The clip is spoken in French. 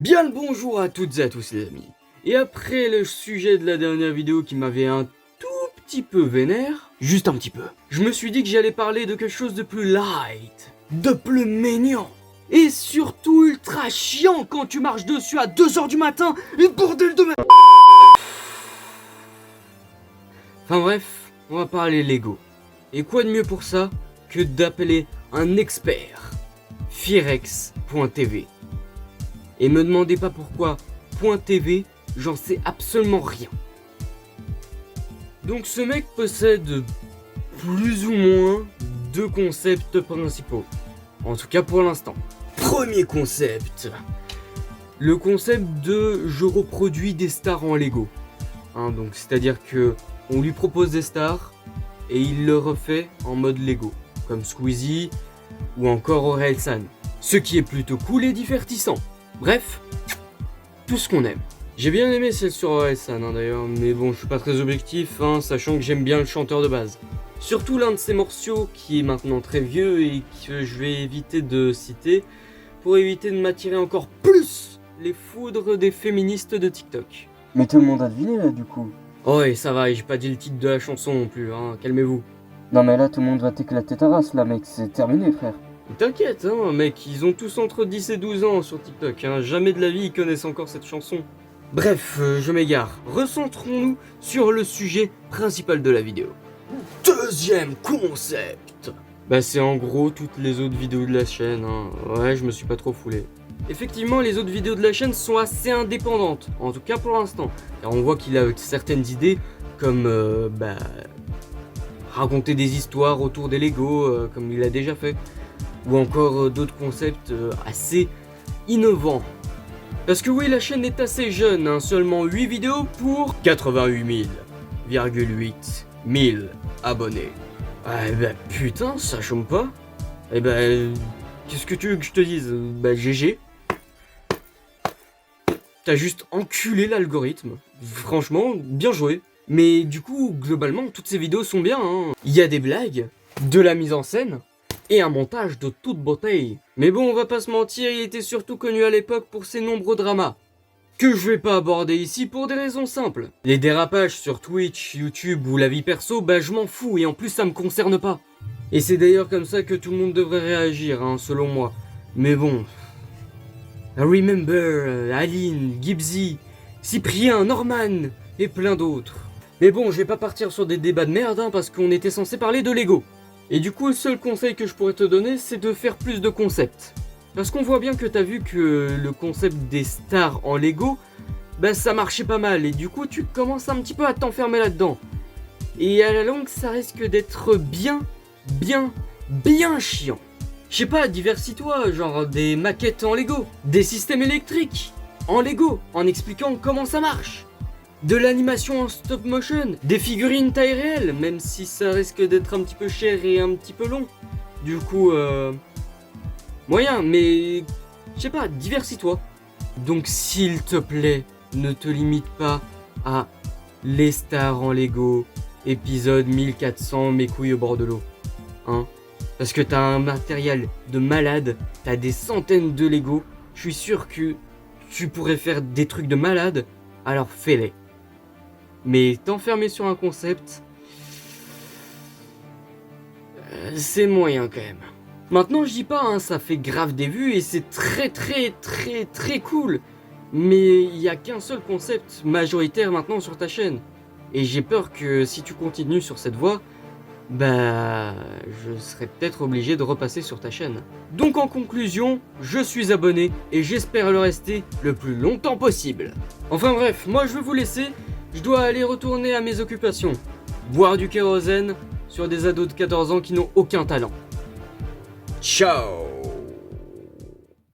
Bien le bonjour à toutes et à tous les amis. Et après le sujet de la dernière vidéo qui m'avait un tout petit peu vénère, juste un petit peu, je me suis dit que j'allais parler de quelque chose de plus light, de plus mignon, et surtout ultra chiant quand tu marches dessus à 2h du matin, et bordel de merde. Enfin bref, on va parler Lego. Et quoi de mieux pour ça que d'appeler un expert, Firex.tv. Et me demandez pas pourquoi .tv, j'en sais absolument rien. Donc ce mec possède plus ou moins deux concepts principaux. En tout cas pour l'instant. Premier concept. Le concept de je reproduis des stars en Lego. Donc c'est-à-dire que on lui propose des stars et il le refait en mode Lego. Comme Squeezie ou encore Orelsan. Ce qui est plutôt cool et divertissant. Bref, tout ce qu'on aime. J'ai bien aimé celle sur Orelsan d'ailleurs, mais bon, je suis pas très objectif, sachant que j'aime bien le chanteur de base. Surtout l'un de ses morceaux qui est maintenant très vieux et que je vais éviter de citer pour éviter de m'attirer encore plus les foudres des féministes de TikTok. Mais tout le monde a deviné là du coup. Oh et ça va, j'ai pas dit le titre de la chanson non plus, calmez-vous. Non mais là tout le monde va t'éclater ta race là mec, c'est terminé frère. T'inquiète mec, ils ont tous entre 10 et 12 ans sur TikTok, jamais de la vie ils connaissent encore cette chanson. Bref, je m'égare. Recentrons-nous sur le sujet principal de la vidéo. Deuxième concept. C'est en gros toutes les autres vidéos de la chaîne, Ouais, je me suis pas trop foulé. Effectivement, les autres vidéos de la chaîne sont assez indépendantes, en tout cas pour l'instant. Car on voit qu'il a certaines idées, comme raconter des histoires autour des Lego, comme il a déjà fait. Ou encore d'autres concepts assez innovants. Parce que oui, la chaîne est assez jeune, seulement 8 vidéos pour 88 000,8 abonnés. Putain, ça chôme pas. Qu'est-ce que tu veux que je te dise GG. T'as juste enculé l'algorithme. Franchement, bien joué. Mais du coup, globalement, toutes ces vidéos sont bien. Il y a des blagues, de la mise en scène, et un montage de toute beauté. Mais bon, on va pas se mentir, il était surtout connu à l'époque pour ses nombreux dramas, que je vais pas aborder ici pour des raisons simples. Les dérapages sur Twitch, YouTube ou la vie perso, je m'en fous et en plus ça me concerne pas. Et c'est d'ailleurs comme ça que tout le monde devrait réagir, selon moi. Mais bon... Remember, Aline, Gibbsy, Cyprien, Norman et plein d'autres. Mais bon, je vais pas partir sur des débats de merde, parce qu'on était censé parler de Lego. Et du coup, le seul conseil que je pourrais te donner, c'est de faire plus de concepts. Parce qu'on voit bien que t'as vu que le concept des stars en Lego, ça marchait pas mal. Et du coup, tu commences un petit peu à t'enfermer là-dedans. Et à la longue, ça risque d'être bien chiant. Je sais pas, diversifie-toi, genre des maquettes en Lego, des systèmes électriques en Lego, en expliquant comment ça marche. De l'animation en stop motion, des figurines taille réelle, même si ça risque d'être un petit peu cher et un petit peu long. Du coup, moyen, mais je sais pas, diversifie-toi. Donc s'il te plaît, ne te limite pas à les stars en Lego, épisode 1400, mes couilles au bord de l'eau. Parce que t'as un matériel de malade, t'as des centaines de Lego, je suis sûr que tu pourrais faire des trucs de malade, alors fais-les. Mais t'enfermer sur un concept, c'est moyen quand même. Maintenant je dis pas, ça fait grave des vues et c'est très cool. Mais il y a qu'un seul concept majoritaire maintenant sur ta chaîne. Et j'ai peur que si tu continues sur cette voie, je serai peut-être obligé de repasser sur ta chaîne. Donc en conclusion, je suis abonné et j'espère le rester le plus longtemps possible. Enfin bref, moi je vais vous laisser. Je dois aller retourner à mes occupations. Boire du kérosène sur des ados de 14 ans qui n'ont aucun talent. Ciao!